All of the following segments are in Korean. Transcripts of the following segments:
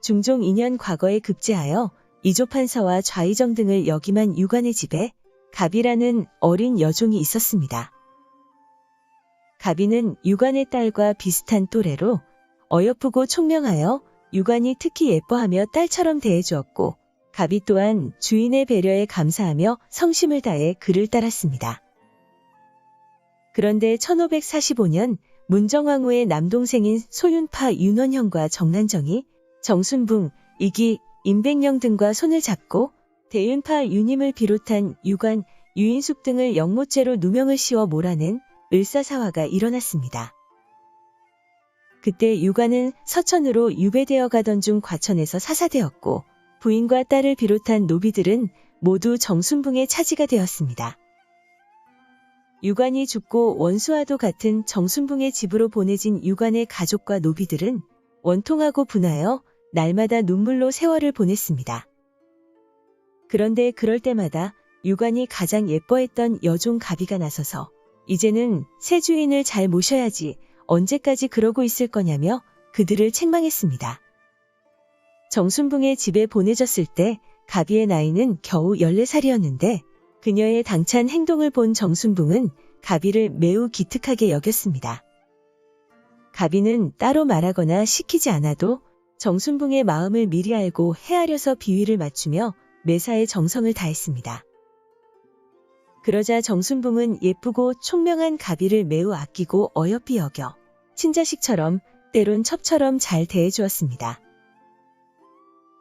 중종 2년 과거에 급제하여 이조판서와 좌의정 등을 역임한 유관의 집에 가비라는 어린 여종이 있었습니다. 가비는 유관의 딸과 비슷한 또래로 어여쁘고 총명하여 유관이 특히 예뻐하며 딸처럼 대해주었고 가비 또한 주인의 배려에 감사하며 성심을 다해 그를 따랐습니다. 그런데 1545년 문정왕후의 남동생인 소윤파 윤원형과 정난정이 정순붕, 이기, 임백령 등과 손을 잡고 대윤파 윤임을 비롯한 유관, 유인숙 등을 영모죄로 누명을 씌워 몰아낸 을사사화가 일어났습니다. 그때 유관은 서천으로 유배되어 가던 중 과천에서 사사되었고 부인과 딸을 비롯한 노비들은 모두 정순붕의 차지가 되었습니다. 유관이 죽고 원수와도 같은 정순붕의 집으로 보내진 유관의 가족과 노비들은 원통하고 분하여 날마다 눈물로 세월을 보냈습니다. 그런데 그럴 때마다 유관이 가장 예뻐했던 여종 가비가 나서서 이제는 새 주인을 잘 모셔야지 언제까지 그러고 있을 거냐며 그들을 책망했습니다. 정순붕의 집에 보내졌을 때 가비의 나이는 겨우 14살이었는데 그녀의 당찬 행동을 본 정순붕은 가비를 매우 기특하게 여겼습니다. 가비는 따로 말하거나 시키지 않아도 정순붕의 마음을 미리 알고 헤아려서 비위를 맞추며 매사에 정성을 다했습니다. 그러자 정순붕은 예쁘고 총명한 가비를 매우 아끼고 어여삐 여겨 친자식처럼 때론 첩처럼 잘 대해주었습니다.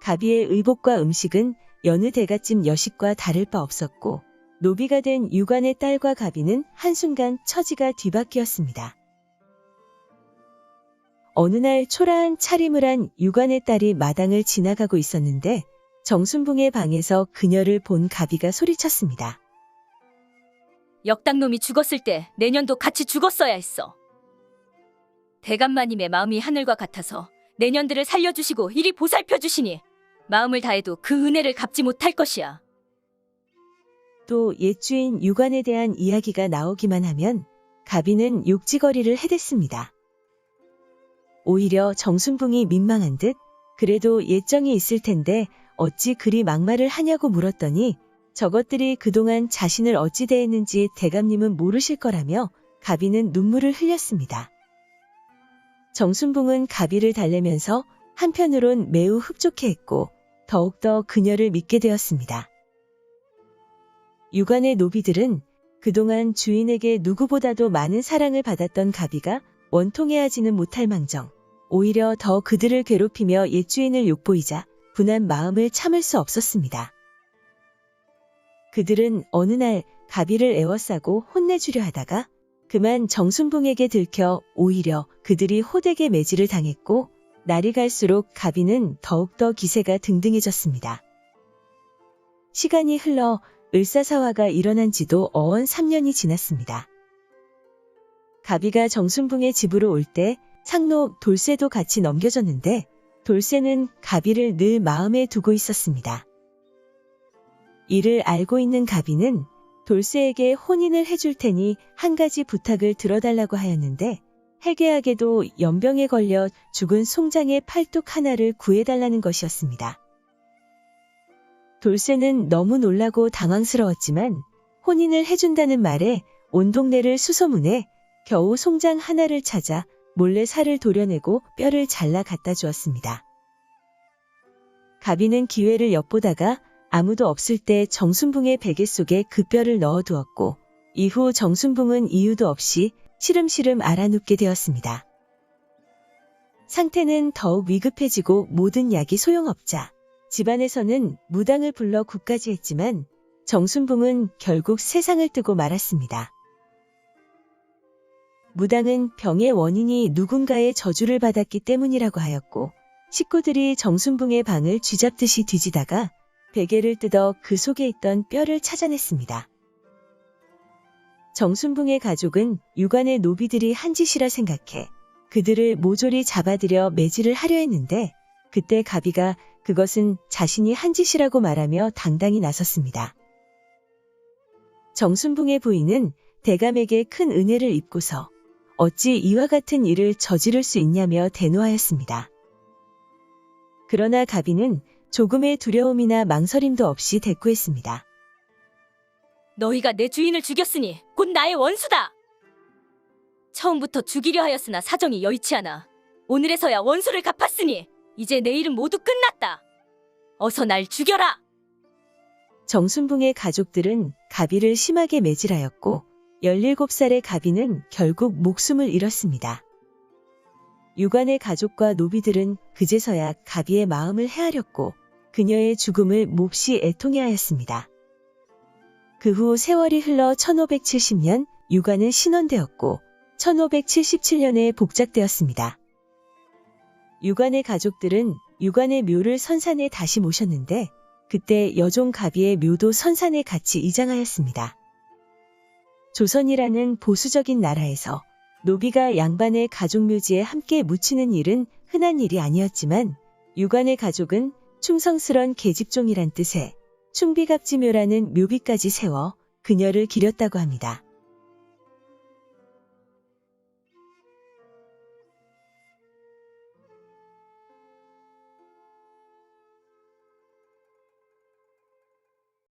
가비의 의복과 음식은 여느 대갓집 여식과 다를 바 없었고 노비가 된 유관의 딸과 가비는 한순간 처지가 뒤바뀌었습니다. 어느 날 초라한 차림을 한 유관의 딸이 마당을 지나가고 있었는데 정순붕의 방에서 그녀를 본 가비가 소리쳤습니다. 역당놈이 죽었을 때 내년도 같이 죽었어야 했어. 대감마님의 마음이 하늘과 같아서 내년들을 살려주시고 이리 보살펴주시니 마음을 다해도 그 은혜를 갚지 못할 것이야. 또 옛주인 유관에 대한 이야기가 나오기만 하면 가비는 욕지거리를 해댔습니다. 오히려 정순붕이 민망한 듯 그래도 예정이 있을 텐데 어찌 그리 막말을 하냐고 물었더니 저것들이 그동안 자신을 어찌 대했는지 대감님은 모르실 거라며 가비는 눈물을 흘렸습니다. 정순붕은 가비를 달래면서 한편으론 매우 흡족해했고 더욱더 그녀를 믿게 되었습니다. 유관의 노비들은 그동안 주인에게 누구보다도 많은 사랑을 받았던 가비가 원통해하지는 못할 망정 오히려 더 그들을 괴롭히며 옛주인을 욕보이자 분한 마음을 참을 수 없었습니다. 그들은 어느 날 가비를 애워싸고 혼내주려 하다가 그만 정순붕에게 들켜 오히려 그들이 호되게 매질을 당했고 날이 갈수록 가비는 더욱더 기세가 등등해졌습니다. 시간이 흘러 을사사화가 일어난 지도 어언 3년이 지났습니다. 가비가 정순붕의 집으로 올 때 상로 돌쇠도 같이 넘겨졌는데 돌쇠는 가비를 늘 마음에 두고 있었습니다. 이를 알고 있는 가비는 돌쇠에게 혼인을 해줄 테니 한 가지 부탁을 들어달라고 하였는데 해괴하게도 연병에 걸려 죽은 송장의 팔뚝 하나를 구해달라는 것이었습니다. 돌쇠는 너무 놀라고 당황스러웠지만 혼인을 해준다는 말에 온 동네를 수소문해 겨우 송장 하나를 찾아 몰래 살을 도려내고 뼈를 잘라 갖다 주었습니다. 가비는 기회를 엿보다가 아무도 없을 때 정순붕의 베개 속에 그 뼈를 넣어두었고 이후 정순붕은 이유도 없이 시름시름 알아눕게 되었습니다. 상태는 더욱 위급해지고 모든 약이 소용없자 집안에서는 무당을 불러 굿까지 했지만 정순붕은 결국 세상을 뜨고 말았습니다. 무당은 병의 원인이 누군가의 저주를 받았기 때문이라고 하였고 식구들이 정순붕의 방을 쥐잡듯이 뒤지다가 베개를 뜯어 그 속에 있던 뼈를 찾아냈습니다. 정순붕의 가족은 유관의 노비들이 한 짓이라 생각해 그들을 모조리 잡아들여 매질을 하려 했는데 그때 가비가 그것은 자신이 한 짓이라고 말하며 당당히 나섰습니다. 정순붕의 부인은 대감에게 큰 은혜를 입고서 어찌 이와 같은 일을 저지를 수 있냐며 대노하였습니다. 그러나 가비는 조금의 두려움이나 망설임도 없이 대꾸했습니다. 너희가 내 주인을 죽였으니 곧 나의 원수다. 처음부터 죽이려 하였으나 사정이 여의치 않아 오늘에서야 원수를 갚았으니 이제 내 일은 모두 끝났다. 어서 날 죽여라. 정순붕의 가족들은 가비를 심하게 매질하였고 17살의 가비는 결국 목숨을 잃었습니다. 유관의 가족과 노비들은 그제서야 가비의 마음을 헤아렸고 그녀의 죽음을 몹시 애통해하였습니다. 그 후 세월이 흘러 1570년 유관은 신원되었고 1577년에 복작되었습니다. 유관의 가족들은 유관의 묘를 선산에 다시 모셨는데 그때 여종 가비의 묘도 선산에 같이 이장하였습니다. 조선이라는 보수적인 나라에서 노비가 양반의 가족묘지에 함께 묻히는 일은 흔한 일이 아니었지만 유관의 가족은 충성스런 계집종이란 뜻의 충비갑지묘라는 묘비까지 세워 그녀를 기렸다고 합니다.